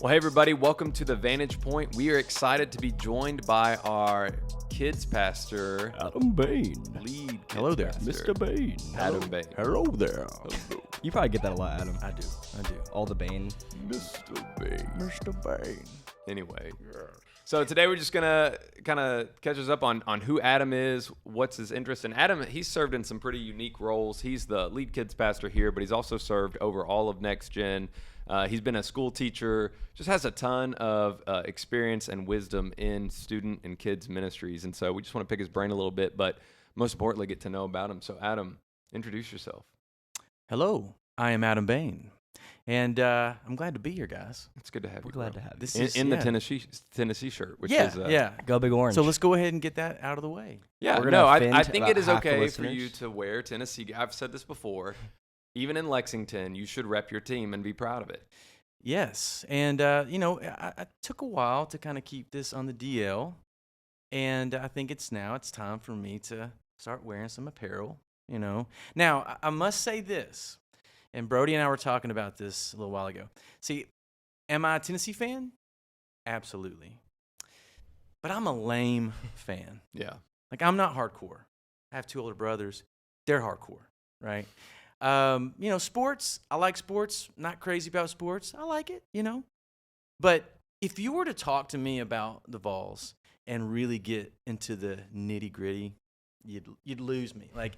Well, hey, everybody, welcome to the Vantage Point. We are excited to be joined by our kids pastor, Adam Bayne. lead kids Hello there, pastor, Mr. Bayne. Adam Bayne. Hello there. You probably get that a lot, Adam. I do. All the Bayne. Mr. Bayne. Mr. Bayne. Anyway, so today we're just going to kind of catch us up on who Adam is, what's his interest. And Adam, he's served in some pretty unique roles. He's the lead kids pastor here, but he's also served over all of Next Gen. He's been a school teacher, just has a ton of experience and wisdom in student and kids ministries. And so we just want to pick his brain a little bit, but most importantly, get to know about him. So Adam, introduce yourself. Hello, I am Adam Bayne, and I'm glad to be here, guys. It's good to have you. We're glad bro. to have you. This In, is in the yeah. Tennessee shirt, which Yeah, is yeah. Go Big Orange. So let's go ahead and get that out of the way. Yeah, We're no, gonna I offend think about it is half the okay for listeners. you to wear Tennessee. I've said this before. Even in Lexington, you should rep your team and be proud of it. Yes, and I took a while to kind of keep this on the DL, and I think it's time for me to start wearing some apparel. Now I must say this, and Brody and I were talking about this a little while ago. See, am I a Tennessee fan? Absolutely, but I'm a lame fan. Yeah. Like, I'm not hardcore. I have two older brothers. They're hardcore, right? Sports, I like sports. Not crazy about sports. I like it, But if you were to talk to me about the Vols and really get into the nitty gritty, you'd lose me. Like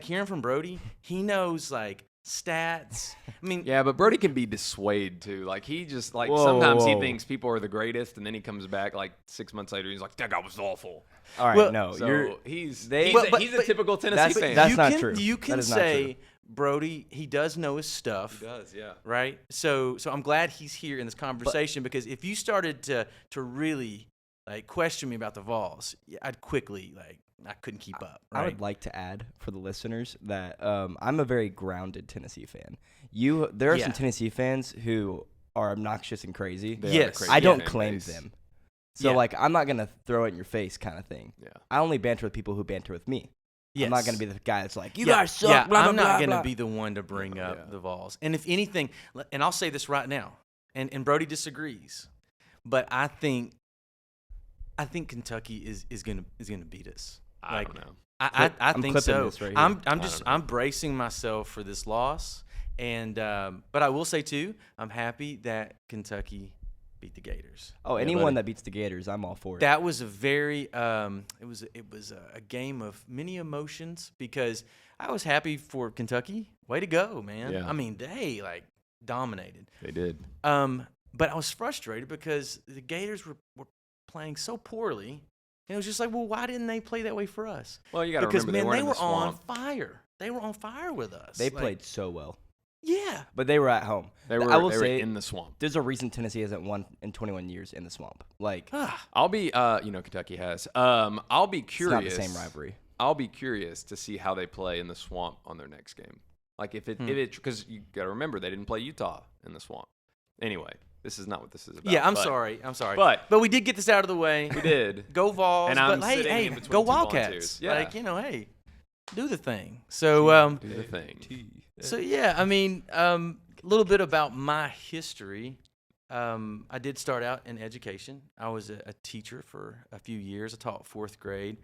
hearing from Brody, he knows like stats. I mean, Yeah, but Brody can be dissuaded too. Like he just Whoa, sometimes he whoa. thinks people are the greatest, and then he comes back like 6 months later. He's like, "That guy was awful." All right, well, no, So you're. he's they- he's a typical Tennessee fan. That's you not can, true. You That can is not say Brody, he does know his stuff. He does, yeah. Right? So I'm glad he's here in this conversation, because if you started to really like question me about the Vols, I'd quickly I couldn't keep up. Right? I would like to add for the listeners that I'm a very grounded Tennessee fan. There are Yeah. some Tennessee fans who are obnoxious and crazy. They are Yes. crazy I don't fan claim base. them. So, Yeah. I'm not going to throw it in your face kind of thing. Yeah. I only banter with people who banter with me. Yes. I'm not going to be the guy that's like, you Yeah, guys suck, yeah, blah, blah, I'm blah, not going blah. to be the one to bring up Yeah. the Vols. And if anything, and I'll say this right now, and Brody disagrees, but I think Kentucky is gonna beat us. I don't know. I I'm think clipping so. this right here. I'm don't just know. I'm bracing myself for this loss, and but I will say too, I'm happy that Kentucky beat the Gators. Oh, Yeah, anyone buddy. that beats the Gators, I'm all for it. That was a very it was a game of many emotions, because I was happy for Kentucky. Way to go, man! Yeah. I mean, they dominated. They did. But I was frustrated because the Gators were playing so poorly. And it was just like, well, why didn't they play that way for us? Well, you got to Because, remember man, they weren't they in the were on swamp. fire. They were on fire with us. They played so well. Yeah. But they were at home. They were, I will they were say, in the swamp. there's a reason Tennessee hasn't won in 21 years in the swamp. I'll be, Kentucky has. I'll be It's curious. not the same rivalry. I'll be curious to see how they play in the swamp on their next game. Like if it, because you got to remember they didn't play Utah in the swamp. Anyway, this is not what this is about. Yeah, I'm but sorry. But we did get this out of the way. we did. Go Vols. And I'm but hey, sitting in between go two Wildcats. volunteers. Yeah. Hey, do the thing. So, Do the thing. So yeah, I mean, a little bit about my history. I did start out in education. I was a teacher for a few years. I taught 4th grade.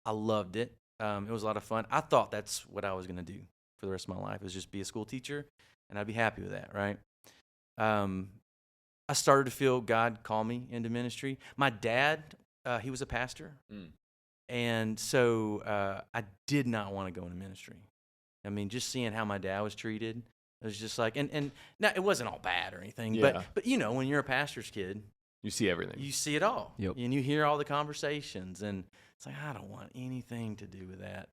I loved it. It was a lot of fun. I thought that's what I was going to do for the rest of my life, was just be a school teacher, and I'd be happy with that, right? I started to feel God call me into ministry. My dad, he was a pastor, and so I did not want to go into ministry. I mean, just seeing how my dad was treated, it was just like, and now it wasn't all bad or anything, Yeah. but when you're a pastor's kid, You see everything. you see it all. Yep. And you hear all the conversations, and it's like, I don't want anything to do with that.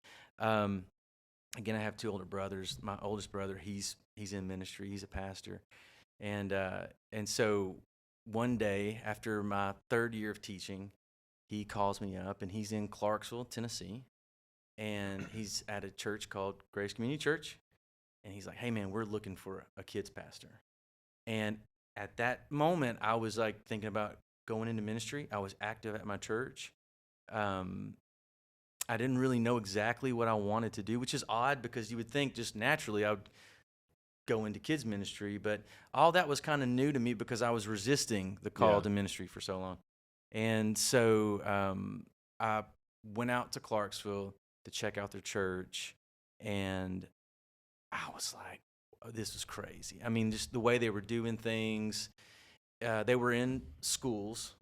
Again, I have two older brothers. My oldest brother, he's in ministry. He's a pastor. And so one day after my 3rd year of teaching, he calls me up, and he's in Clarksville, Tennessee. And he's at a church called Grace Community Church. And he's like, hey, man, we're looking for a kids pastor. And at that moment, I was like thinking about going into ministry. I was active at my church. I didn't really know exactly what I wanted to do, which is odd, because you would think just naturally I would go into kids ministry. But all that was kind of new to me because I was resisting the call to ministry for so long. And so I went out to Clarksville to check out their church, and I was like, oh, this was crazy. I mean, just the way they were doing things. They were in schools,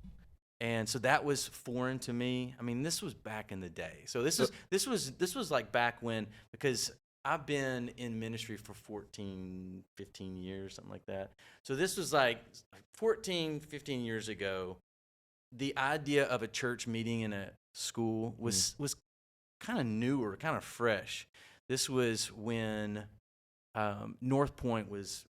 and so that was foreign to me. I mean, this was back in the day. So this was like back when, because I've been in ministry for 14, 15 years, something like that. So this was like 14, 15 years ago. The idea of a church meeting in a school was kind of newer, kind of fresh. This was when North Point was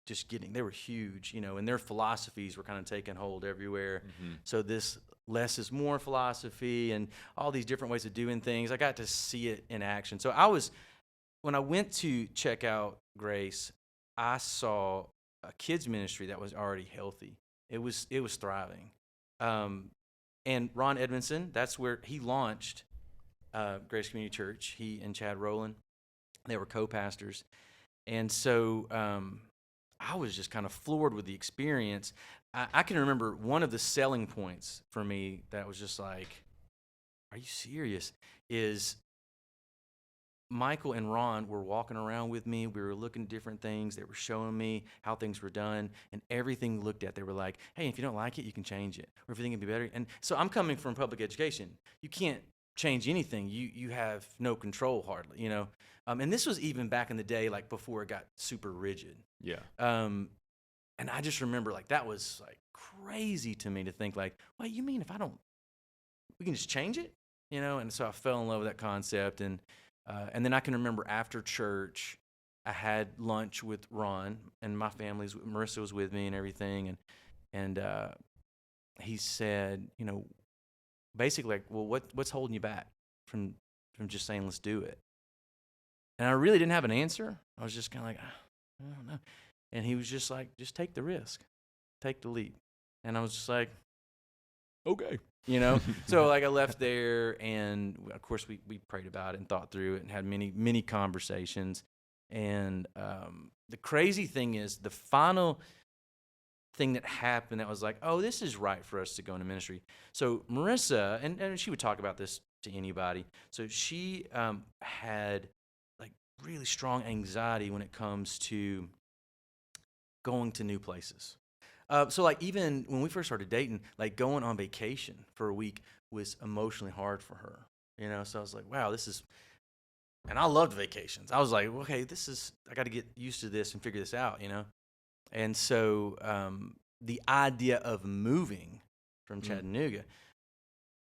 just they were huge, and their philosophies were kind of taking hold everywhere. Mm-hmm. So this less is more philosophy and all these different ways of doing things, I got to see it in action. So when I went to check out Grace, I saw a kids ministry that was already healthy. It was thriving. And Ron Edmondson, that's where he launched Grace Community Church. He and Chad Rowland, they were co-pastors. And so I was just kind of floored with the experience. I can remember one of the selling points for me that was just like, are you serious? Is Michael and Ron were walking around with me. We were looking at different things. They were showing me how things were done, and everything looked at. They were like, hey, if you don't like it, you can change it, or if you think it'd be better. And so I'm coming from public education. You can't change anything. You have no control hardly, And this was even back in the day, like before it got super rigid. Yeah. And I just remember like that was like crazy to me to think like, well, you mean if we can just change it, And so I fell in love with that concept, and then I can remember after church, I had lunch with Ron and my family's. Marissa was with me and everything, and he said, basically like, well, what's holding you back from just saying let's do it? And I really didn't have an answer. I was just kind of like, I don't know. And he was just like, just take the risk, take the leap. And I was just like, okay. So like I left there, and of course we prayed about it and thought through it and had many conversations. And the crazy thing is, the final thing that happened that was like, oh, this is right for us to go into ministry. So Marissa, and she would talk about this to anybody. So she had like really strong anxiety when it comes to going to new places. So like even when we first started dating, like going on vacation for a week was emotionally hard for her, So I was like, wow, and I loved vacations. I was like, okay, I got to get used to this and figure this out, And so the idea of moving from Chattanooga,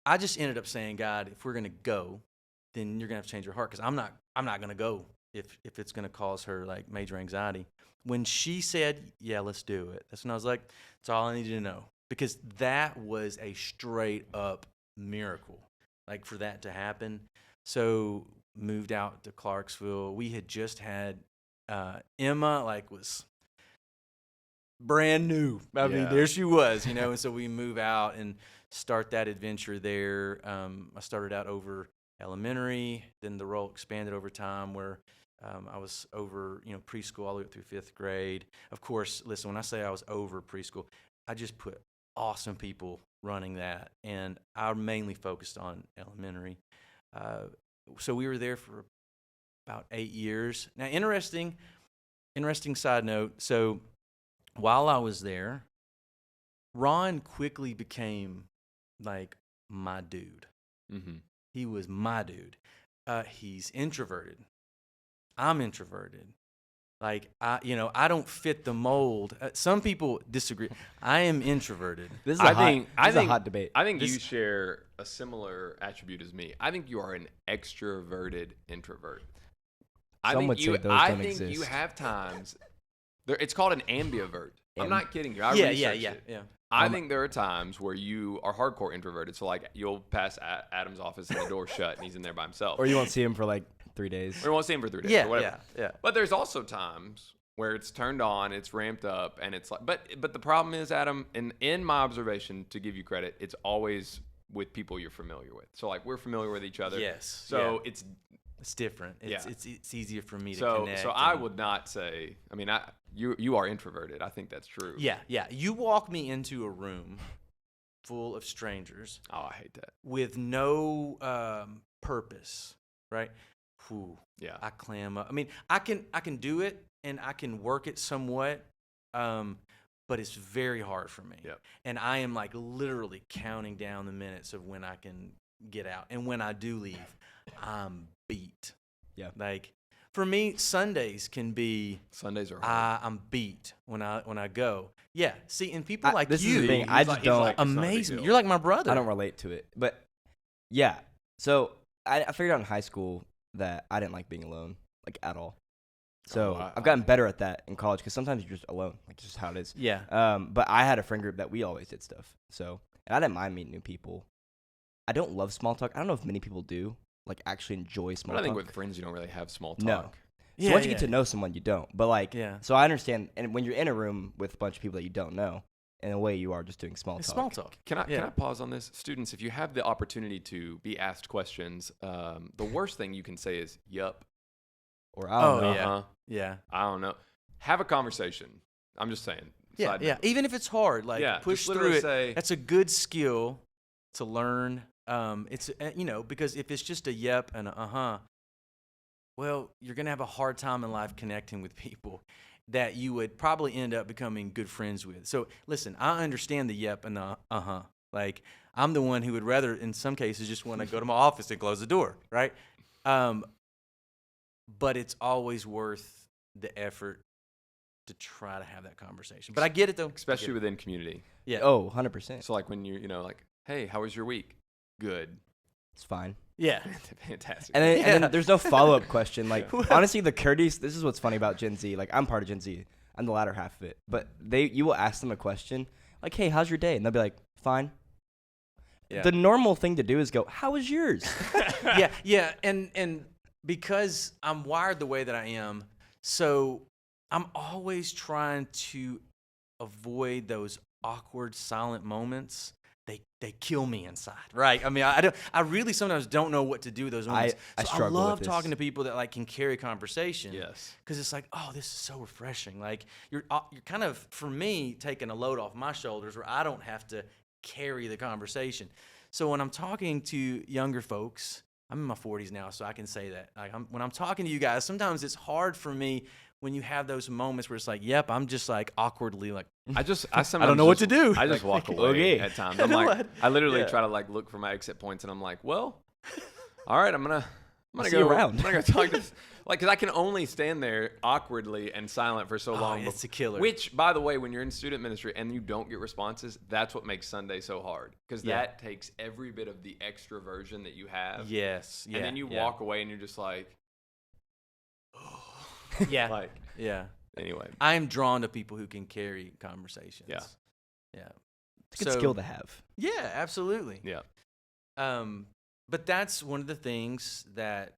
I just ended up saying, God, if we're going to go, then you're going to have to change your heart, because I'm not going to go if it's going to cause her like major anxiety. When she said, yeah, let's do it, that's when I was like, that's all I needed to know, because that was a straight up miracle, like for that to happen. So moved out to Clarksville. We had just had Emma, like was brand new. I mean, there she was, and so we move out and start that adventure there. I started out over elementary, then the role expanded over time where I was over, preschool all the way up through 5th grade. Of course, listen, when I say I was over preschool, I just put awesome people running that, and I mainly focused on elementary. So we were there for about 8 years. Now, interesting side note. So while I was there, Ron quickly became like my dude. Mm-hmm. He was my dude. He's introverted. I'm introverted. Like I don't fit the mold. Some people disagree. I am introverted. This is a hot debate. I think you share a similar attribute as me. I think you are an extroverted introvert. Some would say those don't exist. I think you have times. It's called an ambivert. I'm not kidding you. I researched it. Yeah. I think there are times where you are hardcore introverted. So like you'll pass Adam's office and the door shut and he's in there by himself. Or you won't see him for like 3 days. Or you won't see him for 3 days. Yeah, or whatever. Yeah. But there's also times where it's turned on, it's ramped up, and it's like. But the problem is, Adam, in my observation, to give you credit, it's always with people you're familiar with. So like we're familiar with each other. Yes. So It's different. Yeah. It's easier for me to So connect. I and- would not say. I mean, you are introverted. I think that's true. Yeah. You walk me into a room full of strangers Oh, I hate that. with no purpose, right? Whew, Yeah. I clam up. I mean, I can do it and I can work it somewhat, but it's very hard for me. Yep. And I am like literally counting down the minutes of when I can get out. And when I do leave, I'm beat. Yeah. Like for me, Sundays can be Sundays are hard. I'm beat when I go. Yeah. See, and people like this is you, the thing. I just don't. it's not a big amazing. deal. You're like my brother. I don't relate to it. But yeah. So I figured out in high school that I didn't like being alone, like at all. So I've gotten better at that in college because sometimes you're just alone. Like it's just how it is. Yeah. But I had a friend group that we always did stuff. So and I didn't mind meeting new people. I don't love small talk. I don't know if many people do. Like actually enjoy small But I talk. think with friends you don't really have small talk. No. So Yeah, once you yeah. get to know someone, you don't. But like, Yeah. so I understand. And when you're in a room with a bunch of people that you don't know, in a way you are just doing small It's talk. small talk. Can I Yeah. pause on this? Students, if you have the opportunity to be asked questions, the worst thing you can say is "yup." Or I don't Oh, know. yeah. Uh-huh. Yeah. I don't know. Have a conversation. I'm just saying. Yeah. Side Yeah. note. Even if it's hard, like Yeah, push just through literally it. say- That's a good skill to learn. It's because if it's just a yep and a uh-huh, well, you're gonna have a hard time in life connecting with people that you would probably end up becoming good friends with. So listen, I understand the yep and the uh-huh. Like I'm the one who would rather, in some cases, just want to go to my office and close the door, right? But it's always worth the effort to try to have that conversation. But I get it though, Especially within community. yeah. Oh, 100%. So like when you're, like, hey, how was your week? Good. It's fine. Yeah. Fantastic. And then, Yeah. and then there's no follow-up question. Like, honestly, the courteous, this is what's funny about Gen Z. Like, I'm part of Gen Z. I'm the latter half of it. But you will ask them a question, like, hey, how's your day? And they'll be like, fine. Yeah. The normal thing to do is go, how was yours? yeah. And because I'm wired the way that I am, so I'm always trying to avoid those awkward, silent moments. They kill me inside, right? I mean, I really sometimes don't know what to do with those moments. I So struggle love with talking this. to people that like can carry conversation. Yes. Because it's like, oh, this is so refreshing. Like you're kind of, for me, taking a load off my shoulders where I don't have to carry the conversation. So when I'm talking to younger folks, I'm in my 40s now, so I can say that. Like when I'm talking to you guys, sometimes it's hard for me when you have those moments where it's like, yep, I'm just like awkwardly like, I sometimes don't know what to do. I just walk away okay. at times. I I'm know like, what- I literally yeah. try to like look for my exit points, and I'm like, well, all right, I'm gonna see you around. I'm gonna go talk to like, because I can only stand there awkwardly and silent for so long. it's a killer. Which, by the way, when you're in student ministry and you don't get responses, that's what makes Sunday so hard, because Yeah. that takes every bit of the extroversion that you have. yes. Yeah, And then you yeah. walk away and you're just like, Yeah. like Yeah. anyway. I am drawn to people who can carry conversations. Yeah. It's a good skill to have. Yeah, absolutely. Yeah. But that's one of the things that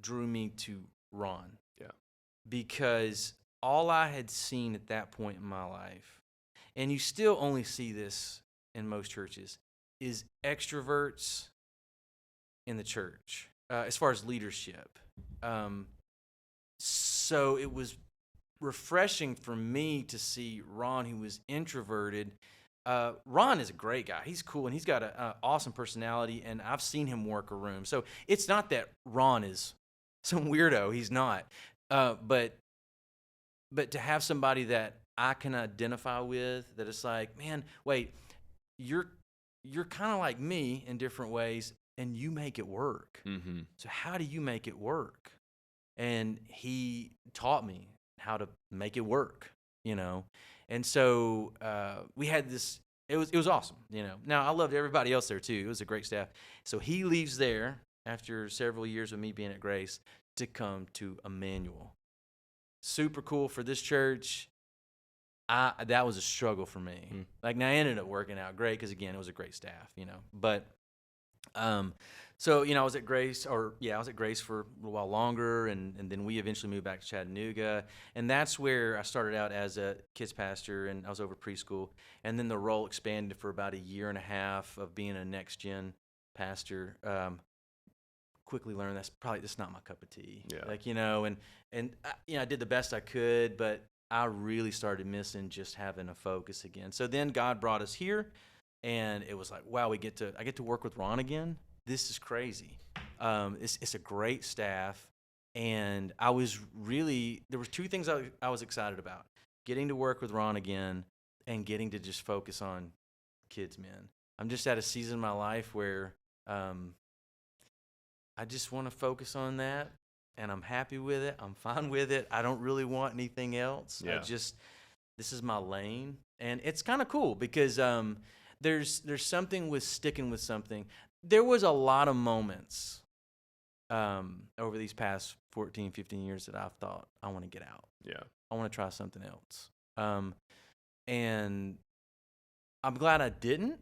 drew me to Ron. Yeah. Because all I had seen at that point in my life, and you still only see this in most churches, is extroverts in the church as far as leadership. So it was refreshing for me to see Ron, who was introverted. Ron is a great guy. He's cool, and he's got an awesome personality, and I've seen him work a room. So it's not that Ron is some weirdo. He's not. But to have somebody that I can identify with, that it's like, man, wait, you're kind of like me in different ways, and you make it work. Mm-hmm. So how do you make it work? And he taught me how to make it work, And so we had this. It was awesome, Now I loved everybody else there too. It was a great staff. So he leaves there after several years of me being at Grace to come to Emmanuel. Super cool for this church. That was a struggle for me. Like now, I ended up working out great because again, it was a great staff, But so I was at Grace, I was at Grace for a little while longer, and then we eventually moved back to Chattanooga, and that's where I started out as a kids pastor, and I was over preschool, and then the role expanded for about a year and a half of being a next gen pastor. quickly learned that's not my cup of tea. Yeah. Like, you know, and I did the best I could, but I really started missing just having a focus again. So then God brought us here, and it was like, wow, I get to work with Ron again. This is crazy. It's a great staff, and there were two things I was excited about: getting to work with Ron again, and getting to just focus on kids, men. I'm just at a season in my life where I just want to focus on that, and I'm happy with it. I'm fine with it. I don't really want anything else. Yeah. This is my lane, and it's kind of cool because there's something with sticking with something. There was a lot of moments over these past 14, 15 years that I've thought, I want to get out. Yeah. I want to try something else. And I'm glad I didn't,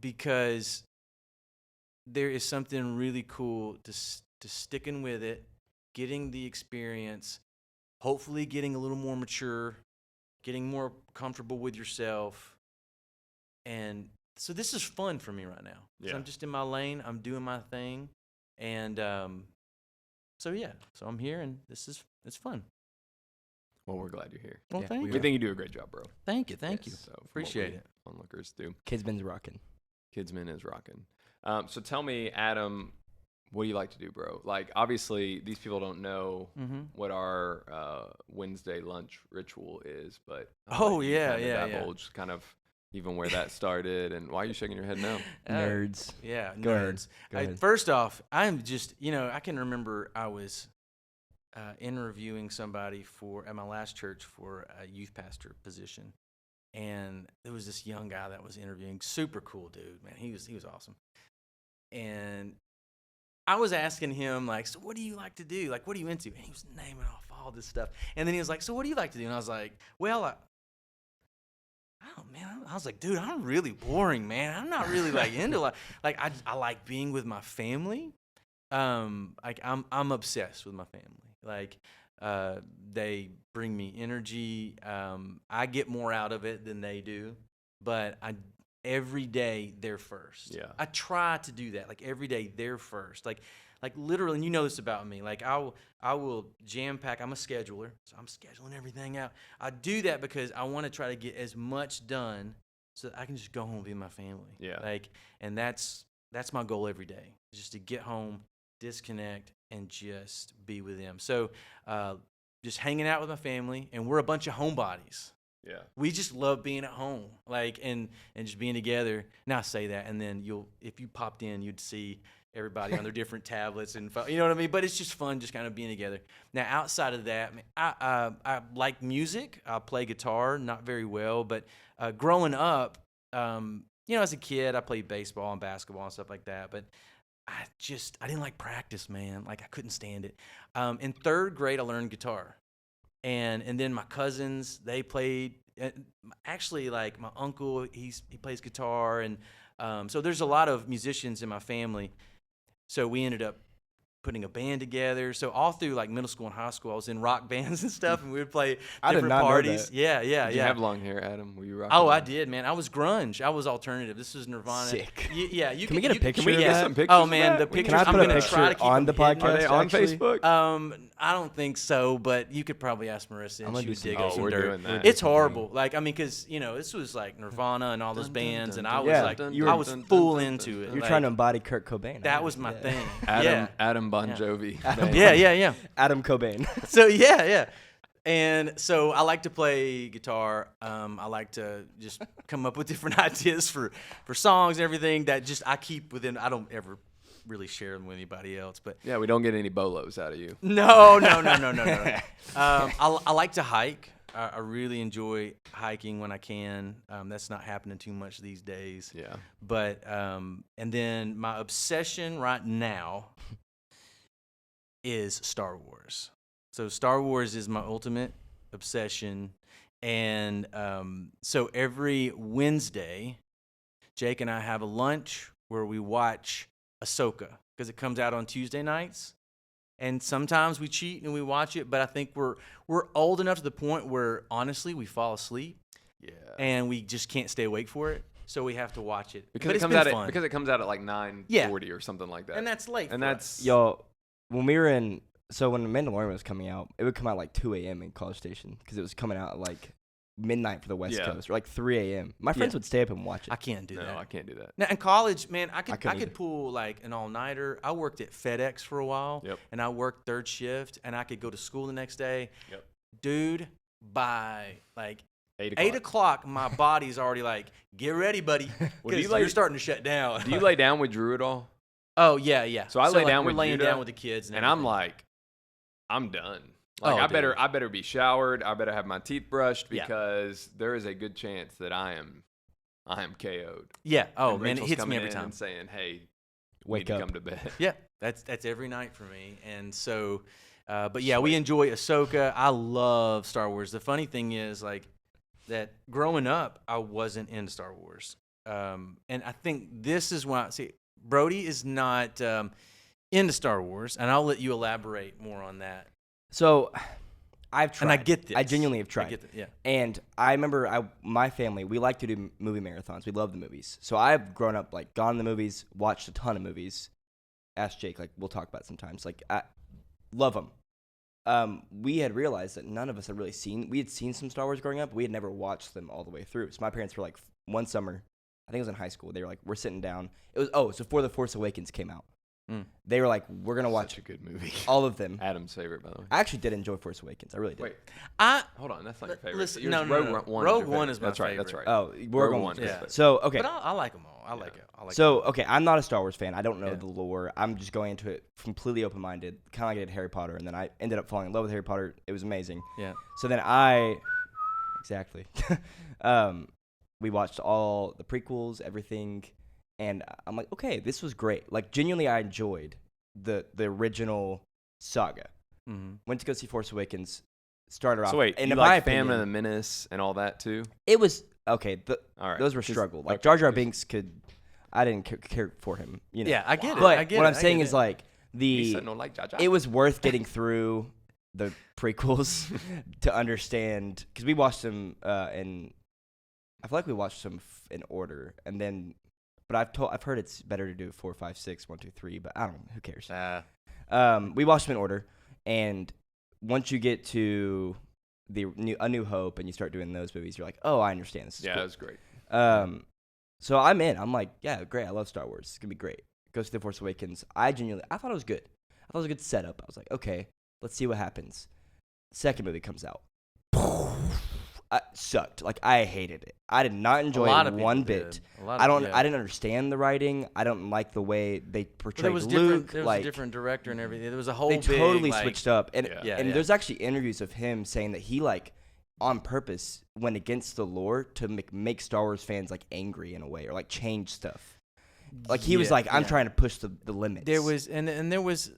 because there is something really cool to sticking with it, getting the experience, hopefully getting a little more mature, getting more comfortable with yourself. And so this is fun for me right now. Yeah. I'm just in my lane. I'm doing my thing. And so I'm here, and it's fun. Well, we're glad you're here. Well, Yeah, thank We you. think you do a great job, bro. Thank you. Thank you. So from what Appreciate we it. Onlookers do. Kidsman's rocking. Kidsman is rocking. So tell me, Adam, what do you like to do, bro? Like, obviously, these people don't know what our Wednesday lunch ritual is, but Oh, you yeah, kind of yeah. divulge kind of even where that started, and why are you shaking your head now? Nerds. Yeah, Go ahead. nerds. Go ahead. First off, I'm just, I can remember I was interviewing somebody at my last church for a youth pastor position. And there was this young guy that was interviewing, super cool dude, man. He was awesome. And I was asking him, like, so what do you like to do? Like, what are you into? And he was naming off all this stuff. And then he was like, so what do you like to do? And I was like, well, I was like, dude, I'm really boring, man. I'm not really like into like I like being with my family. Like I'm obsessed with my family. Like they bring me energy. I get more out of it than they do, but every day they're first. Yeah. I try to do that. Like every day they're first. Like literally, and you know this about me. Like I will jam pack. I'm a scheduler, so I'm scheduling everything out. I do that because I want to try to get as much done so that I can just go home and be with my family. Yeah. Like, and that's my goal every day, just to get home, disconnect, and just be with them. So just hanging out with my family, and we're a bunch of homebodies. Yeah. We just love being at home, like, and just being together. Now I say that, and then if you popped in, you'd see everybody on their different tablets, and you know what I mean? But it's just fun just kind of being together. Now, outside of that, I like music. I play guitar, not very well, but growing up, as a kid, I played baseball and basketball and stuff like that, but I didn't like practice, man. Like, I couldn't stand it. In third grade, I learned guitar. And then my cousins, they played. Actually, like, my uncle, he plays guitar. And so there's a lot of musicians in my family. So we ended up putting a band together. So all through, like, middle school and high school, I was in rock bands and stuff, and we would play I did different not know parties. that. Yeah. Did you have long hair, Adam? Were you rocking? Oh, I that? did, man. I was grunge. I was alternative. This was Nirvana. Sick. Yeah, you Can we get a picture Can we of get that? some pictures? Oh of man, that? the We pictures. Can I put I'm a gonna picture try to keep on them the hidden. podcast? Are they on actually? Facebook? I don't think so, but you could probably ask Marissa, I'm and gonna she do would some dig digging. up some we're dirt. doing that. It's horrible. Like, I mean, because this was like Nirvana and all those bands, and I was Yeah, like, you were- I was full into it. You're Like, trying to embody Kurt Cobain. That was my thing. Adam Bon Yeah. Jovi. Adam Man. Yeah. Adam Cobain. So yeah. And so I like to play guitar. I like to just come up with different ideas for songs and everything that just I keep within. I don't ever really share them with anybody else, but Yeah, we don't get any bolos out of you. no. I like to hike. I really enjoy hiking when I can. That's not happening too much these days. Yeah. But and then my obsession right now is Star Wars. So Star Wars is my ultimate obsession. And so every Wednesday, Jake and I have a lunch where we watch Ahsoka because it comes out on Tuesday nights. And sometimes we cheat and we watch it, but I think we're old enough to the point where, honestly, we fall asleep Yeah. and we just can't stay awake for it. so we have to watch it. because but it it's comes been out fun. because it comes out at like 9:40 or something like that. And that's late. And for that's us. Yo, when we were in, so when Mandalorian was coming out, it would come out like 2 a.m. in College Station because it was coming out at like midnight for the West Yeah. Coast, or like 3 a.m. My friends would stay up and watch it. I can't do no, that. I can't do that. Now, in college, man, I couldn't either. could pull like an all-nighter. I worked at FedEx for a while, Yep. and I worked third shift, and I could go to school the next day. Yep. Dude, by like 8 8 o'clock, my body's already like, get ready, buddy, Well, do because you lay- you're starting to shut down. Do you lay down with Drew at all? Oh yeah, yeah. So I lay like, down we're with laying Judah, down with the kids, and And I'm everything. like, I'm done. Like Oh, I dude. better be showered. I better have my teeth brushed Yeah. because there is a good chance that I am KO'd. yeah. Oh And man, Rachel's it hits me coming every in time. and saying, "Hey, Wake need to up. come to bed." Yeah, that's every night for me. And so, but yeah, we enjoy Ahsoka. I love Star Wars. The funny thing is, like, that growing up, I wasn't into Star Wars. And I think this is why, see, Brody is not into Star Wars, and I'll let you elaborate more on that. So I've tried. And I get this. I genuinely have I tried. get that, yeah. And I remember my family, we like to do movie marathons. We love the movies. So I've grown up, like, gone to the movies, watched a ton of movies. Ask Jake, like, we'll talk about it sometimes. Like, I love them. We had realized that none of us had really we had seen some Star Wars growing up. We had never watched them all the way through. So my parents were like, one summer, I think it was in high school, they were like, we're sitting down. It was before The Force Awakens came out. They were like, we're going to watch Such a good movie. all of them. Adam's favorite, by the way. I actually did enjoy Force Awakens. I really did. Wait, I hold on. That's not your favorite. listen, Yours- no, Rogue no. One is your Rogue favorite. One is my That's right. That's favorite. right. Oh, Rogue Rogue One's One. my Yeah. favorite. So, okay. But I like them all. I like it. So, okay, I'm not a Star Wars fan. I don't know Yeah. the lore. I'm just going into it completely open-minded, kind of like I did Harry Potter, and then I ended up falling in love with Harry Potter. It was amazing. Yeah. So then exactly. We watched all the prequels, everything, and I'm like, okay, this was great. Like, genuinely, I enjoyed the original saga. Mm-hmm. Went to go see Force Awakens. Started off. So wait, and you in my like Phantom opinion, of the Menace and all that too? it was okay. All right. Those were 'Cause- struggle. Like okay, Jar Jar 'cause- Binks I didn't care for him. You know. Yeah, I get it. But I get what it. I'm I saying get is it. like He said no like Jar Jar. it was worth getting through the prequels to understand, because we watched them in. I feel like we watched them in order, and then, but I've heard it's better to do 4, 5, 6, 1, 2, 3. But I don't know. Who cares? We watched them in order, and once you get to A New Hope and you start doing those movies, you're like, oh, I understand. This is Yeah, cool. it was great. So I'm in. I'm like, yeah, great. I love Star Wars. It's gonna be great. Goes to The Force Awakens. I thought it was good. I thought it was a good setup. I was like, okay, let's see what happens. Second movie comes out. Sucked. Like, I hated it. I did not enjoy it one bit. I didn't understand the writing. I don't like the way they portrayed Luke. There was like, a different director and everything. There was a whole they totally big, switched up. And Yeah. and there's actually interviews of him saying that he, like, on purpose went against the lore to make Star Wars fans, like, angry in a way, or like change stuff. Like, he was like, I'm trying to push the limits. There was and there was.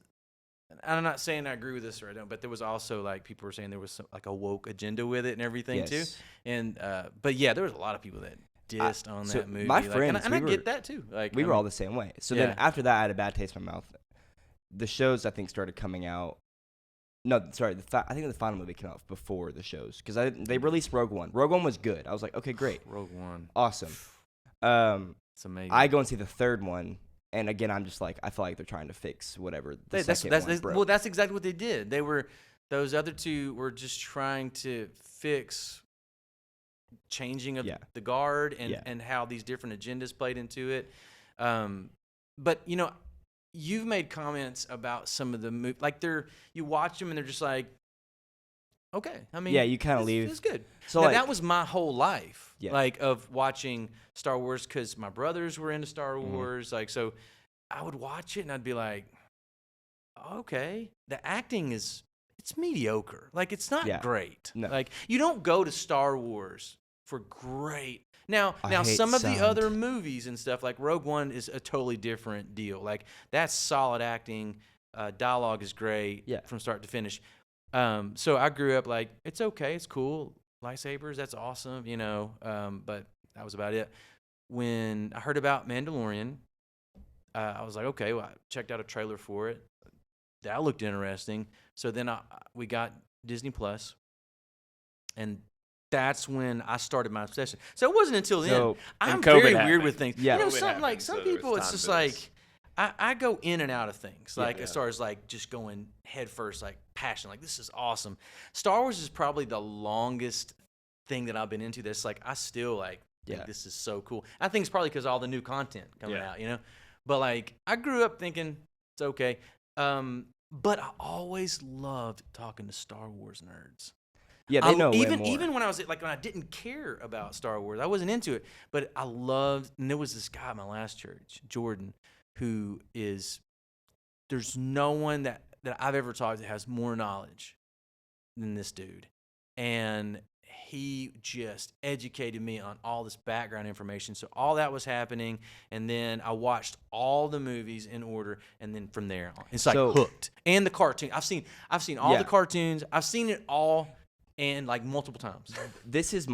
I'm not saying I agree with this or I don't, but there was also, like, people were saying there was like a woke agenda with it and everything too. And but yeah, there was a lot of people that dissed on so that movie. my like, friends, and I get that too. Like, we were all the same way. So then after that, I had a bad taste in my mouth. The shows, I think, started coming out. No, sorry. I think the final movie came out before the shows, because they released Rogue One. Rogue One was good. I was like, okay, great, Rogue One, awesome. it's amazing. I go and see the third one, and again, I'm just like, I feel like they're trying to fix whatever the second one broke. Well, that's exactly what they did. Those other two were just trying to fix changing of the guard and how these different agendas played into it. But you've made comments about some of the movies, like you watch them and they're just like, okay. I mean, you kind of leave. It's good. So now, like, that was my whole life, Yeah. like, of watching Star Wars, because my brothers were into Star Wars. Like, so I would watch it and I'd be like, okay, the acting it's mediocre. Like, it's not great. No. Like, you don't go to Star Wars for great. Now hate some of the sound. other movies and stuff, like Rogue One, is a totally different deal. Like, that's solid acting. Dialogue is great from start to finish. So I grew up like, it's okay, it's cool. Lightsabers, that's awesome, but that was about it. When I heard about Mandalorian, I was like, okay, well, I checked out a trailer for it. That looked interesting. So then we got Disney Plus, and that's when I started my obsession. So it wasn't until then. So- I'm and COVID very weird happened. with things. Yeah. You know, COVID some happened, some so there was people, it's time just to like I go in and out of things. Like Yeah. as far as like just going head first, like passion. Like this is awesome. Star Wars is probably the longest thing that I've been into. That's like I still like think Yeah. this is so cool. I think it's probably because all the new content coming Yeah. out. You know, but like I grew up thinking it's okay. But I always loved talking to Star Wars nerds. Yeah, they know way even more. even when I was like when I didn't care about Star Wars, I wasn't into it, but I loved. And there was this guy at my last church, Jordan, who is there's no one that I've ever talked to has more knowledge than this dude, and he just educated me on all this background information. So all that was happening, and then I watched all the movies in order, and then from there on, it's like So- hooked. And the cartoon, I've seen all Yeah. the cartoons. I've seen it all. And like multiple times. This is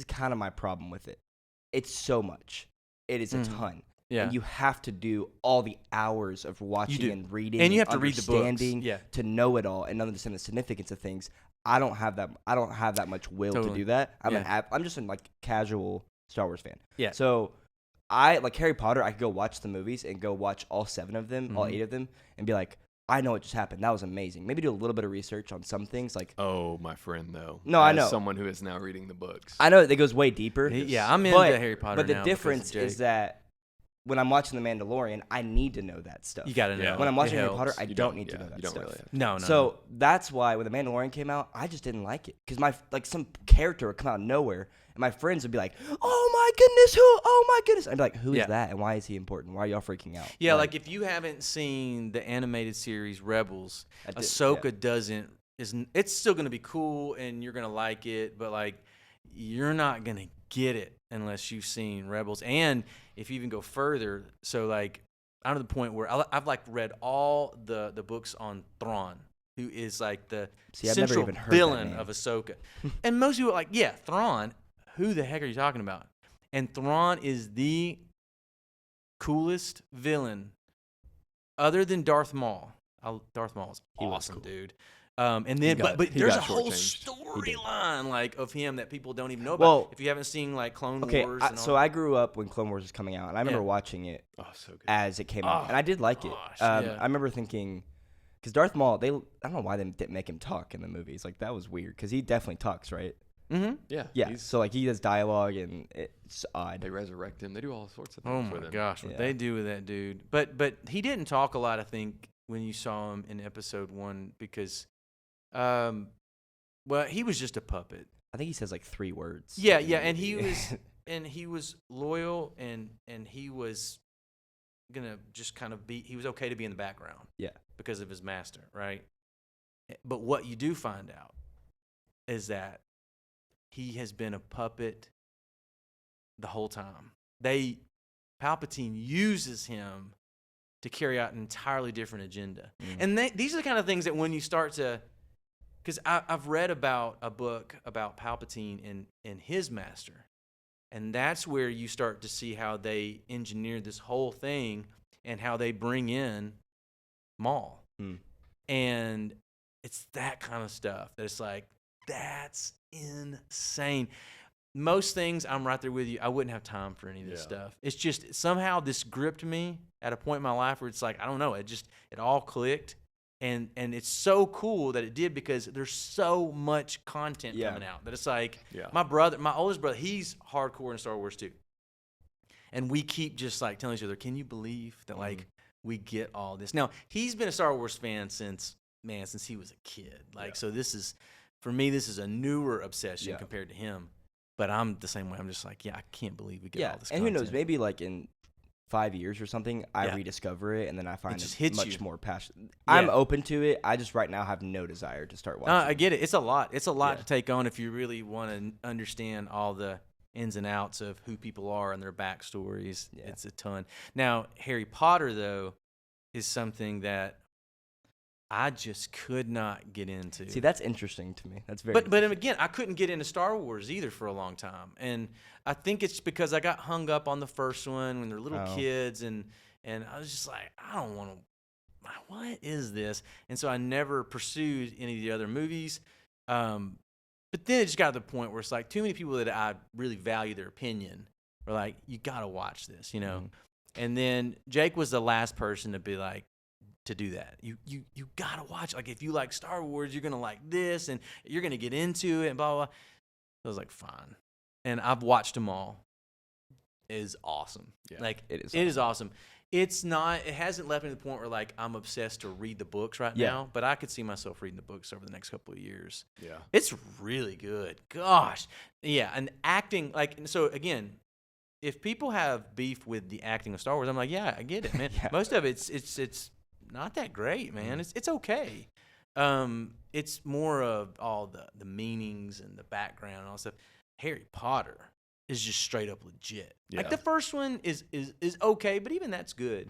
kind of my problem with it. It's so much. It is a ton. Yeah. And you have to do all the hours of watching do. and reading And you have to read the books. understanding Yeah. to know it all and understand the significance of things. I don't have that much will to Totally. do that. Yeah. I'm just a like casual Star Wars fan. Yeah. So I like Harry Potter, I could go watch the movies and go watch all 7 of them, all Mhm. 8 of them, and be like, I know what just happened. That was amazing. Maybe do a little bit of research on some things. Like, Oh, my friend, though. No, I As know. someone who is now reading the books. I know it goes way deeper. Yeah, I'm into but, Harry Potter But the now because of difference is Jake. that when I'm watching The Mandalorian, I need to know that stuff. You got to know. Yeah. When I'm It watching Harry helps. Potter, I You don't need to know yeah, that you don't stuff. really have No. So that's why when The Mandalorian came out, I just didn't like it because some character would come out of nowhere, and my friends would be like, "Oh my goodness, who? Oh my goodness!" I'd be like, "Who is Yeah. that? And why is he important? Why are y'all freaking out?" Yeah, like if you haven't seen the animated series Rebels, I did, Ahsoka doesn't it's still going to be cool and you're going to like it, but like you're not going to get it unless you've seen Rebels. And if you even go further, so like I'm to the point where I've like read all the books on Thrawn, who is like the See, I've never central even heard that villain name. of Ahsoka. And most people are like, yeah, Thrawn, who the heck are you talking about? And Thrawn is the coolest villain other than Darth Maul. Darth Maul is He was awesome, cool. dude. And then, got- but he there's a got whole shortchanged. He did. storyline like of him that people don't even know about. Well, if you haven't seen like Clone Okay, Wars, and all so I grew up when Clone Wars was coming out, and I remember Yeah. watching it Oh, so good. as it came out, Oh, and I did like it. gosh, yeah. I remember thinking, because Darth Maul, I don't know why they didn't make him talk in the movies. Like that was weird, because he definitely talks, right? Mm-hmm. Yeah. Yeah. he's- So like he does dialogue, and it's odd. they resurrect him. They do all sorts of Oh things with my him. gosh, what Yeah. they do with that dude! But he didn't talk a lot. I think when you saw him in episode 1 because, well, he was just a puppet. I think he says like 3 words. Yeah, in the yeah, and he movie. was and he was loyal and he was gonna just kind of he was okay to be in the background. Yeah. Because of his master, right? But what you do find out is that he has been a puppet the whole time. Palpatine uses him to carry out an entirely different agenda. Mhm. And these are the kind of things that when you start to, because I've read about a book about Palpatine and his master, and that's where you start to see how they engineered this whole thing and how they bring in Maul. Hmm. And it's that kind of stuff that it's like, that's insane. Most things, I'm right there with you. I wouldn't have time for any of this Yeah. stuff. It's just somehow this gripped me at a point in my life where it's like, I don't know, it all clicked. And it's so cool that it did because there's so much content Yeah. coming out that it's like Yeah. my oldest brother, he's hardcore in Star Wars too. And we keep just like telling each other, can you believe that like we get all this? Now, he's been a Star Wars fan since he was a kid. Like, so this is, for me, this is a newer obsession Yeah. compared to him. But I'm the same way. I'm just like, yeah, I can't believe we get Yeah, all this and content. who knows? Maybe like in 5 years or something, I Yeah. rediscover it, and then I find just it hits much you. more passionate. Yeah. I'm open to it. I just right now have no desire to start watching. I get it. It's a lot. It's a lot Yeah. to take on if you really want to understand all the ins and outs of who people are and their backstories. Yeah. It's a ton. Now, Harry Potter, though, is something that I just could not get into. See, that's interesting to me. That's very. But again, I couldn't get into Star Wars either for a long time, and I think it's because I got hung up on the first one when they're little Oh. kids, and I was just like, I don't want to. What is this? And so I never pursued any of the other movies. But then it just got to the point where it's like too many people that I really value their opinion were like, you got to watch this, you know? And then Jake was the last person to be like, to do that. You got to watch. Like, if you like Star Wars, you're going to like this and you're going to get into it and blah, blah, blah. I was like, fine. And I've watched them all. It is awesome. Yeah, like, it is it is awesome. It's not, it hasn't left me to the point where like I'm obsessed to read the books right now, but I could see myself reading the books over the next couple of years. Yeah. It's really good. Gosh. Yeah. And acting, like, so again, if people have beef with the acting of Star Wars, I'm like, yeah, I get it, man. Most of it's not that great, man. It's okay. It's more of all the meanings and the background and all that stuff. Harry Potter is just straight up legit. Yeah. Like the first one is okay, but even that's good.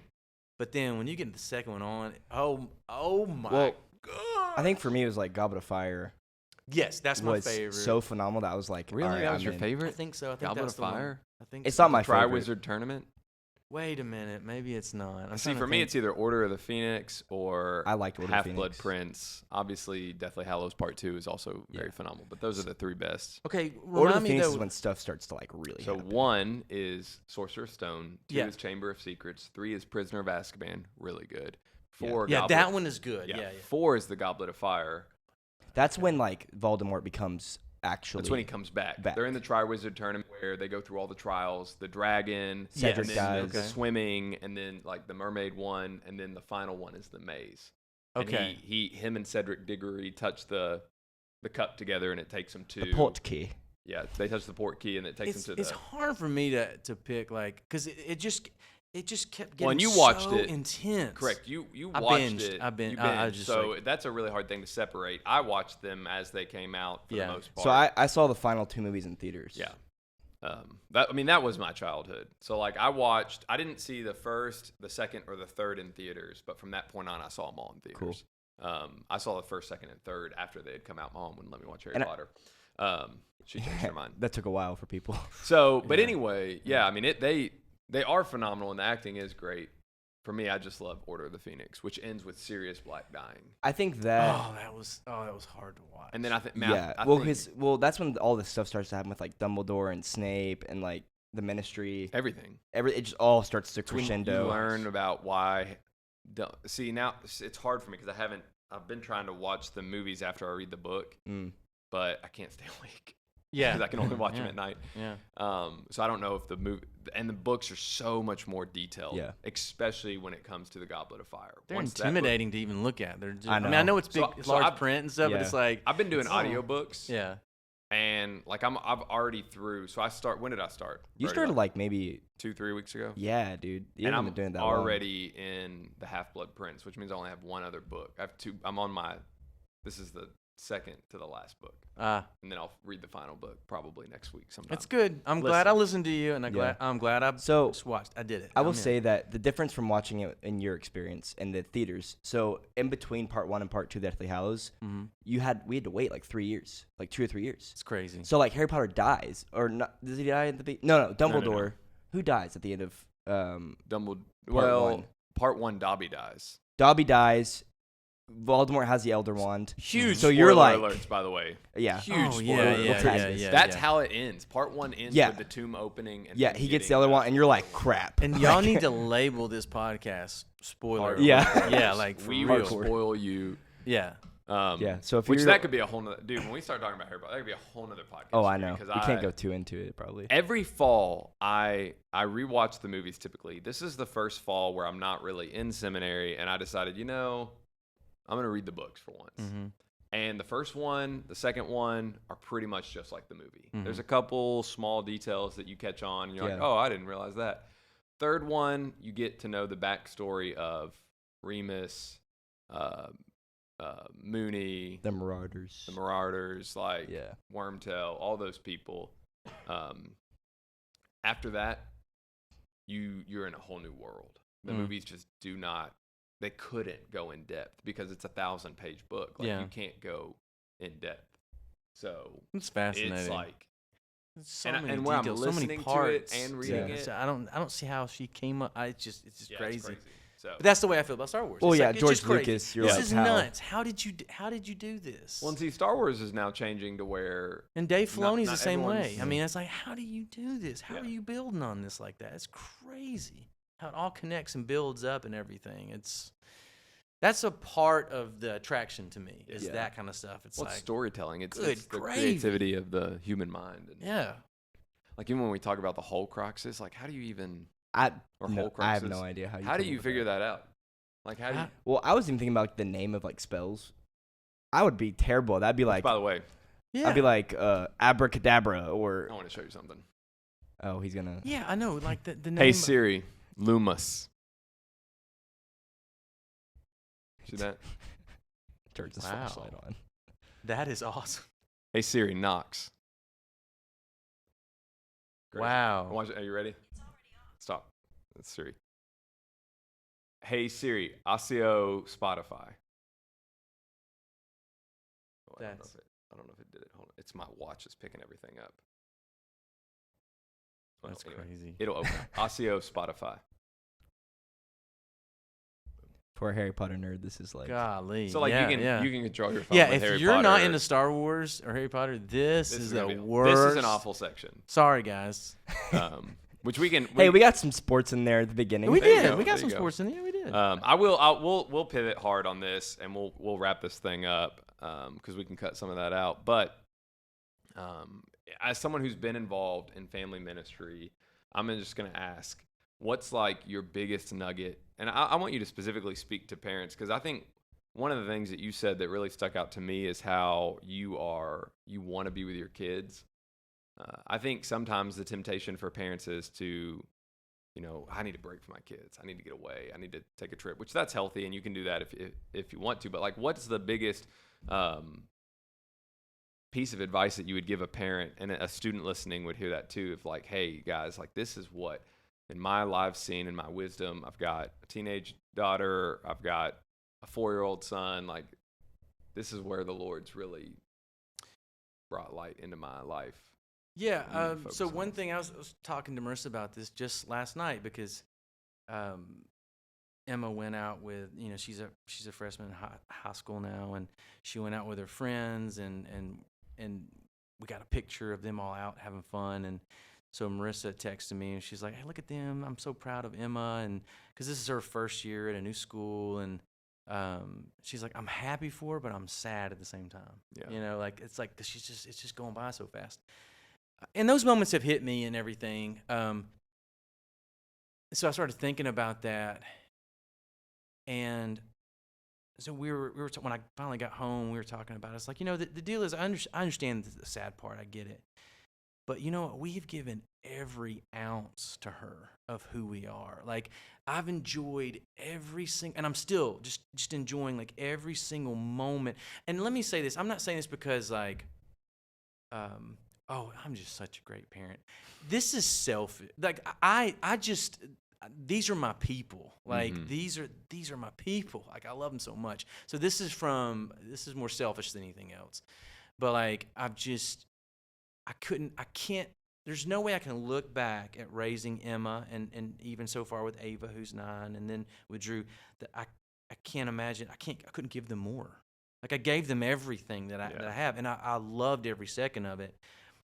But then when you get the second one on, oh my god! I think for me it was like Goblet of Fire. Yes, that's my was favorite. so phenomenal that I was like, Really, all right, that was I'm your in. favorite? I think so. I think Goblet that's of the one. Fire. I think It's so. not my favorite. Tri-Wizard Tournament. Wait a minute, maybe it's not. See, for me, it's either Order of the Phoenix or I liked Order of the Half-Blood Phoenix. Prince. Obviously, Deathly Hallows Part 2 is also very phenomenal, but those are the three best. okay. Order of Remind the me Phoenix though. is when stuff starts to like really. So happen. 1 is Sorcerer's Stone, 2 Yeah. is Chamber of Secrets, 3 is Prisoner of Azkaban, really good. Yeah. 4, Yeah, Goblet, that one is good. Yeah. 4 is the Goblet of Fire. That's when like Voldemort becomes actually. That's when he comes back. They're in the Tri-Wizard Tournament where they go through all the trials, the dragon, Cedric and then dies. the swimming, and then like the mermaid one, and then the final one is the maze. And Okay. him and Cedric Diggory touch the cup together, and it takes them to the port key. Yeah, they touch the port key, and it takes them to It's the. hard for me to pick like because it just kept getting Well, and you watched so it. intense. Correct. You I watched binged. it. I binged. You I binged. just, so like- that's a really hard thing to separate. I watched them as they came out for the most part. So I saw the final 2 movies in theaters. Yeah. That was my childhood. So like I didn't see the first, the second, or the third in theaters, but from that point on, I saw them all in theaters. Cool. I saw the first, second, and third after they had come out. My mom wouldn't let me watch Harry Potter. She changed her mind. That took a while for people. So, but anyway, yeah, I mean, they are phenomenal, and the acting is great. For me, I just love Order of the Phoenix, which ends with Sirius Black dying. I think that. that was hard to watch. And then I think, That's when all this stuff starts to happen with like Dumbledore and Snape and like the Ministry. everything. It just all starts to It's when crescendo. you learn about why. See, now it's hard for me because I've been trying to watch the movies after I read the book, but I can't stay awake. Yeah, because I can only watch them at night. Yeah. So I don't know if the movie and the books are so much more detailed. Yeah. Especially when it comes to the Goblet of Fire. They're Once that intimidating to even look at. They're just, I know. mean, I know it's big, So- it's so large I've- print and stuff, but Yeah. it's like I've been doing it's audiobooks. Yeah. And like I've already through. So when did I start? You Already started about like maybe. 2-3 weeks ago. Yeah, dude. You And haven't I'm been doing that long. already in the Half-Blood Prince, which means I only have one other book. I have 2. I'm on this is the second to the last book. And then I'll read the final book probably next week sometime. It's good. I'm glad I listened to you, and I'm glad I So, just watched. I did it. I will I'm in. say that the difference from watching it in your experience in the theaters. So in between part 1 and part 2, Deathly Hallows, we had to wait like 3 years, like 2 or 3 years. It's crazy. So like Harry Potter dies, or not? Does he die at the No, Dumbledore. no. Who dies at the end of Dumbledore. Part 1. Part 1, Dobby dies. Dobby dies. Voldemort has the Elder Wand. Huge. So you're spoiler like, alerts, by the way. yeah, Huge Oh, spoiler yeah, alerts. We'll tag this. That's how it ends. Part 1 ends Yeah. with the tomb opening. And yeah. him He gets the getting Elder Wand, and you're like, crap. And y'all Like- need to label this podcast spoiler. Hard. Yeah. Yeah, like for we real. will spoil you. Yeah. Yeah. So if Which you're, that could be a whole nother dude. When we start talking about Harry Potter, that could be a whole nother podcast. oh, I for me, know. 'cause You can't go too into it probably. Every fall, I rewatch the movies typically. This is the first fall where I'm not really in seminary, and I decided, I'm going to read the books for once. And the first one, the second one are pretty much just like the movie. There's a couple small details that you catch on, and you're like, Yeah. oh, I didn't realize that. Third one, you get to know the backstory of Remus, Mooney, The Marauders. the Marauders, like Yeah. Wormtail, all those people. After that, you're in a whole new world. The movies just they couldn't go in depth because it's a 1,000-page book. Like Yeah. you can't go in depth. So It's fascinating. it's like, so and, many and where I'm details, so many listening to parts. it and reading Yeah. it, So I don't see how she came up. It's just yeah, crazy. it's crazy. So But that's the way I feel about Star Wars. Well, It's yeah, like, it's George just crazy. Lucas, you're This like, is how- nuts. How did you do this? well, and see, Star Wars is now changing to where And Dave not- Filoni's not the same way. everyone's- I mean, it's like, how do you do this? How Yeah. are you building on this like that? It's crazy how it all connects and builds up and everything. That's a part of the attraction to me. Is Yeah. that kind of stuff? It's well, it's like, storytelling. It's good the gravy. creativity of the human mind. And yeah, like even when we talk about the Horcruxes, like how do you even I or no, I have no Horcruxes, idea how you. how do come you up with figure that out? Like how do you? Well, I was even thinking about like, the name of like spells. I would be terrible. That'd be like By the way, yeah. I'd be like abracadabra I or want to show you something. oh he's gonna. Yeah, I know. Like the name. Hey Siri, Lumos. See that? Turns his Wow. flashlight on. That is awesome. Hey Siri, Knox. Great. Wow. Are you ready? Stop. That's Siri. Hey Siri, Osseo Spotify. Oh, I don't know if it did it. Hold on. It's my watch is picking everything up. Well, That's anyway, crazy. It'll open up. Osseo Spotify. For a Harry Potter nerd, this is like Golly. So like yeah, you can control your phone. Yeah, with if Harry you're Potter. not into Star Wars or Harry Potter, this is the gonna be- worst. This is an awful section. Sorry, guys. Which we can. hey, we got some sports in there at the beginning. We There you did. go, We got there some you go. sports in there. We did. We'll pivot hard on this and we'll wrap this thing up because we can cut some of that out. But as someone who's been involved in family ministry, I'm just going to ask, what's like your biggest nugget? And I want you to specifically speak to parents because I think one of the things that you said that really stuck out to me is how you want to be with your kids. I think sometimes the temptation for parents is to, I need to break for my kids. I need to get away. I need to take a trip, which that's healthy, and you can do that if you want to. But like, what's the biggest piece of advice that you would give a parent, and a student listening would hear that too? If like, hey guys, like this is what in my life scene and my wisdom, I've got a teenage daughter, I've got a 4-year-old son. Like, this is where the Lord's really brought light into my life. Yeah. I'm gonna focus So on one this. thing I was talking to Marissa about this just last night because Emma went out with she's a freshman in high school now, and she went out with her friends and we got a picture of them all out having fun. And so Marissa texted me and she's like, "Hey, look at them! I'm so proud of Emma." And because this is her first year at a new school, and she's like, "I'm happy for her, but I'm sad at the same time." Yeah. Like it's like 'cause it's just going by so fast. And those moments have hit me and everything. So I started thinking about that, and so we were when I finally got home, we were talking about it. It's like, the deal is, I understand the sad part, I get it, but we've given every ounce to her of who we are. Like, I've enjoyed every single, and I'm still just enjoying like every single moment. And let me say this: I'm not saying this because like, oh, I'm just such a great parent. This is selfish. Like I just, these are my people. Like these are my people. Like I love them so much. So this is more selfish than anything else. But like I can't. There's no way I can look back at raising Emma and even so far with Ava, who's 9, and then with Drew, that I can't imagine. I couldn't give them more. Like I gave them everything that I have, and I loved every second of it.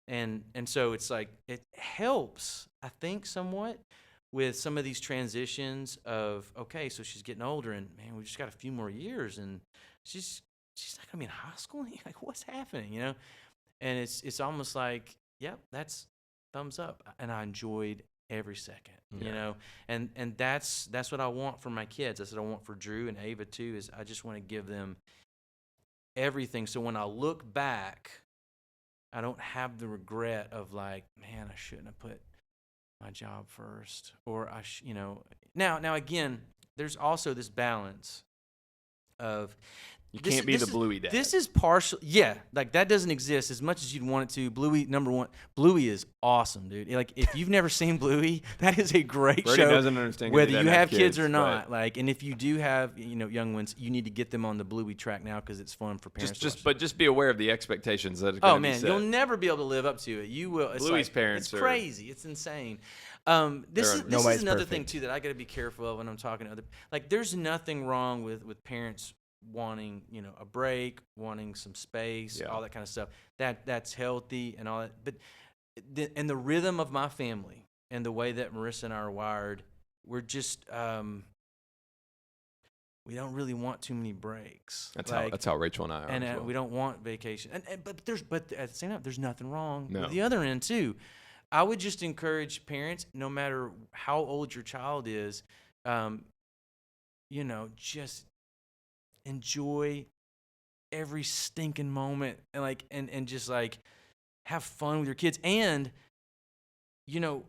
And so it's like it helps, I think, somewhat with some of these transitions of, okay, so she's getting older, and man, we just got a few more years, and she's not gonna be in high school. Like, what's happening, And it's almost like, yep, that's thumbs up, and I enjoyed every second, and that's what I want for my kids. That's what I want for Drew and Ava too. Is I just want to give them everything, so when I look back, I don't have the regret of like, man, I shouldn't have put my job first, or Now again, there's also this balance of You can't be the Bluey dad. This is partial. Yeah, like that doesn't exist as much as you'd want it to. Bluey, number one. Bluey is awesome, dude. Like if you've never seen Bluey, that is a great Brady show. doesn't understand 'cause whether he you doesn't have have kids or kids, not. but- Like, and if you do have young ones, you need to get them on the Bluey track now because it's fun for parents. to watch. But just be aware of the expectations that are Oh going to be man, set. you'll never be able to live up to it. You will. It's Bluey's like, parents It's are- crazy. It's insane. This is Nobody's another thing perfect. too that I got to be careful of when I'm talking to other. Like, there's nothing wrong with parents wanting a break, wanting some space, Yeah. all that kind of stuff. That's healthy and all that. But the rhythm of my family and the way that Marissa and I are wired, we're just we don't really want too many breaks. That's how Rachel and I are. And as well. we don't want vacation. But at the same time, there's nothing wrong No. with the other end too. I would just encourage parents, no matter how old your child is, just enjoy every stinking moment and just like have fun with your kids. And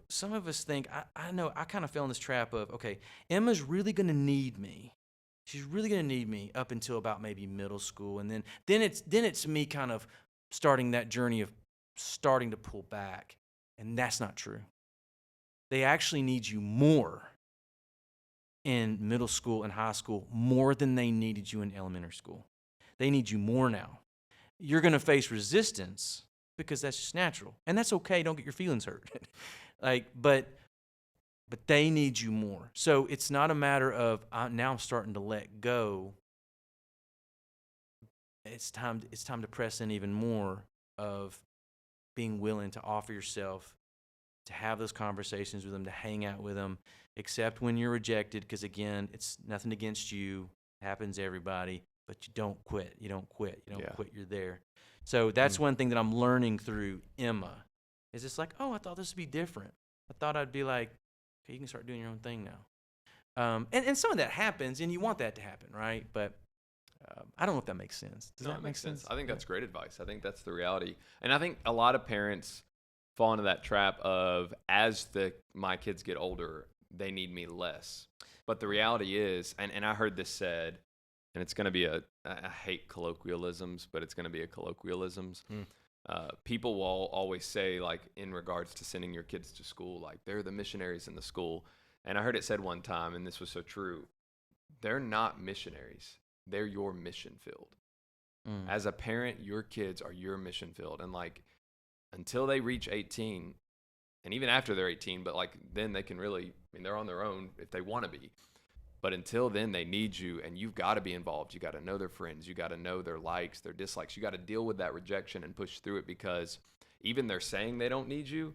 some of us think I know I kind of fell in this trap of, okay, Emma's really gonna need me. She's really gonna need me up until about maybe middle school, and then it's me kind of starting that journey of starting to pull back, and that's not true. They actually need you more in middle school and high school more than they needed you in elementary school. They need you more now. You're gonna face resistance because that's just natural, and that's okay. Don't get your feelings hurt. But they need you more. So it's not a matter of now I'm starting to let go. It's time to press in even more of being willing to offer yourself, to have those conversations with them, to hang out with them, except when you're rejected, because again, it's nothing against you. It happens to everybody, but you don't quit. You don't quit. You don't Yeah. quit. You're there. So that's one thing that I'm learning through Emma. Is it's like, oh, I thought this would be different. I thought I'd be like, okay, you can start doing your own thing now. And some of that happens, and you want that to happen, right? But I don't know if that makes sense. Does No, that it make makes sense? I think that's great advice. I think that's the reality. And I think a lot of parents fall into that trap of, as my kids get older, they need me less. But the reality is, and I heard this said, and it's going to be I hate colloquialisms, but it's going to be a colloquialisms. People will always say, like, in regards to sending your kids to school, like, they're the missionaries in the school. And I heard it said one time, and this was so true, they're not missionaries. They're your mission field. As a parent, your kids are your mission field. And, like, until they reach 18, and even after they're 18, but, like, then they can really, they're on their own if they want to be. But until then, they need you, and you've got to be involved. You got to know their friends. You got to know their likes, their dislikes. You got to deal with that rejection and push through it, because even they're saying they don't need you,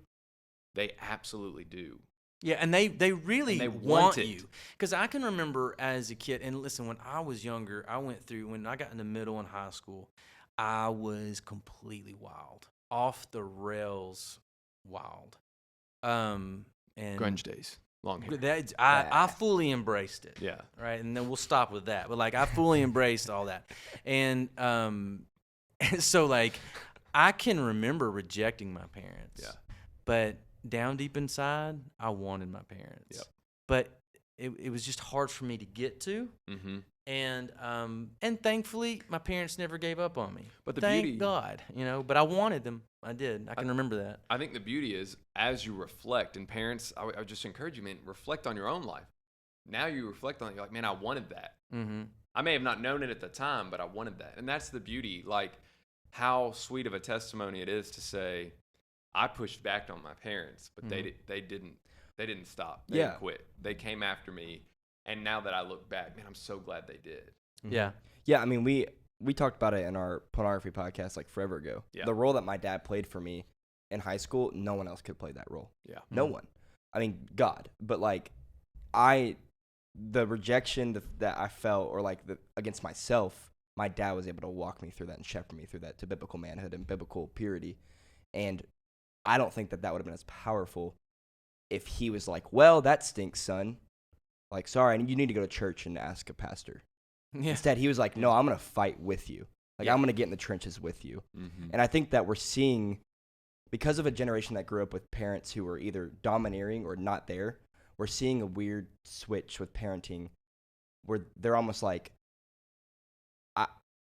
they absolutely do. Yeah, and they really they want want it. you. Because I can remember as a kid, and listen, when I was younger, when I got in the middle and high school, I was completely wild, off the rails wild. And Grunge days, long hair. I fully embraced it. Yeah. Right, and then we'll stop with that. But like, I fully embraced all that, and so like, I can remember rejecting my parents. Yeah. But down deep inside, I wanted my parents. Yep. But it was just hard for me to get to. Mm-hmm. And thankfully, my parents never gave up on me. But the Thank beauty- God, But I wanted them. I did. I can remember that. I think the beauty is, as you reflect, and parents, I would just encourage you, man, reflect on your own life. Now you reflect on it, you're like, man, I wanted that. Mm-hmm. I may have not known it at the time, but I wanted that. And that's the beauty. Like, how sweet of a testimony it is to say, I pushed back on my parents, but they didn't stop. They didn't quit. They came after me. And now that I look back, man, I'm so glad they did. Yeah. Yeah, I mean, we talked about it in our pornography podcast like forever ago. Yeah. The role that my dad played for me in high school, no one else could play that role. Yeah. No one. I mean, God. But like, the rejection that I felt, or like against myself, my dad was able to walk me through that and shepherd me through that to biblical manhood and biblical purity. And I don't think that would have been as powerful if he was like, well, that stinks, son. Like, sorry, you need to go to church and ask a pastor. Yeah. Instead, he was like, no, I'm going to fight with you. Like, Yeah. I'm going to get in the trenches with you. Mm-hmm. And I think that we're seeing, because of a generation that grew up with parents who were either domineering or not there, we're seeing a weird switch with parenting where they're almost like,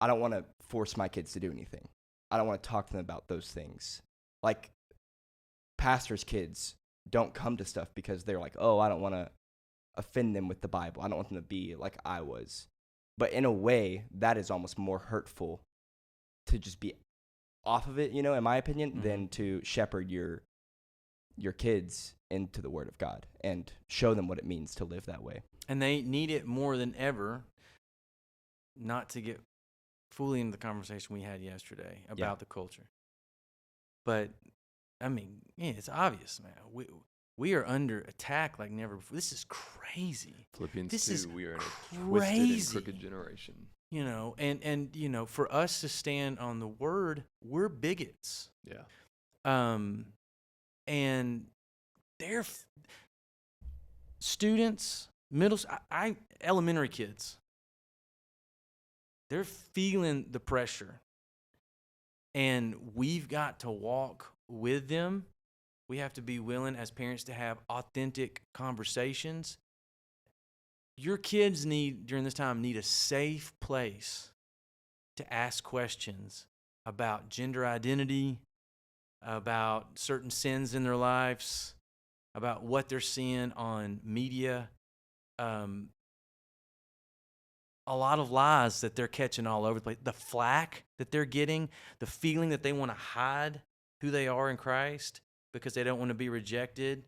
I don't want to force my kids to do anything. I don't want to talk to them about those things. Like, pastors' kids don't come to stuff because they're like, oh, I don't want to offend them with the Bible. I don't want them to be like I was. But in a way, that is almost more hurtful to just be off of it, you know, in my opinion, than to shepherd your kids into the Word of God and show them what it means to live that way. And they need it more than ever, not to get fully into the conversation we had yesterday about the culture. But, I mean, yeah, it's obvious, man. We are under attack like never before. This is crazy. Philippians this 2, is we are in a crazy. twisted and crooked generation. You know, and you know, for us to stand on the Word, we're bigots. Yeah. And they're students, elementary kids, they're feeling the pressure. And we've got to walk with them. We have to be willing as parents to have authentic conversations. Your kids during this time, need a safe place to ask questions about gender identity, about certain sins in their lives, about what they're seeing on media, a lot of lies that they're catching all over the place, the flack that they're getting, the feeling that they want to hide who they are in Christ because they don't want to be rejected.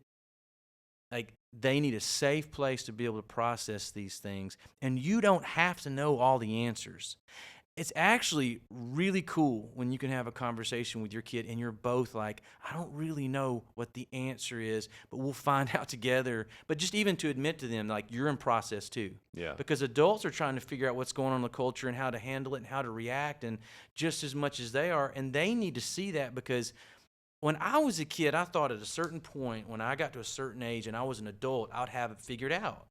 Like, they need a safe place to be able to process these things. And you don't have to know all the answers. It's actually really cool when you can have a conversation with your kid and you're both like, I don't really know what the answer is, but we'll find out together. But just even to admit to them, like, you're in process too. Yeah. Because adults are trying to figure out what's going on in the culture and how to handle it and how to react, and just as much as they are. And they need to see that, because when I was a kid, I thought at a certain point, when I got to a certain age and I was an adult, I would have it figured out.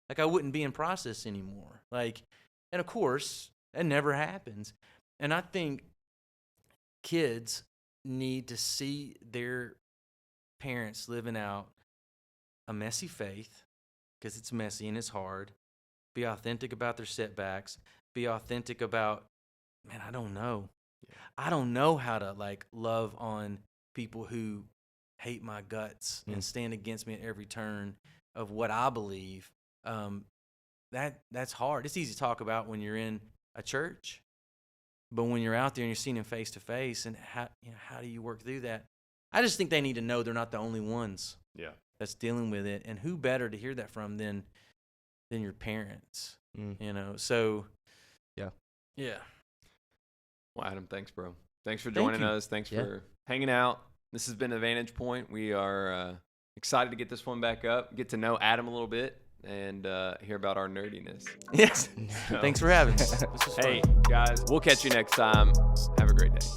Like, I wouldn't be in process anymore. Like, and of course, that never happens. And I think kids need to see their parents living out a messy faith, because it's messy and it's hard. Be authentic about their setbacks. Be authentic about, man, I don't know. Yeah. I don't know how to, like, love on people who hate my guts and stand against me at every turn of what I believe. That's hard. It's easy to talk about when you're in a church, but when you're out there and you're seeing them face to face, and how do you work through that? I just think they need to know they're not the only ones. Yeah. That's dealing with it, and who better to hear that from than your parents? You know. So yeah. Well, Adam, thanks, bro. Thanks for joining us. Thanks for hanging out. This has been the Vantage Point. We are excited to get this one back up, get to know Adam a little bit, and hear about our nerdiness. Yes. So, thanks for having us. Hey, guys, we'll catch you next time. Have a great day.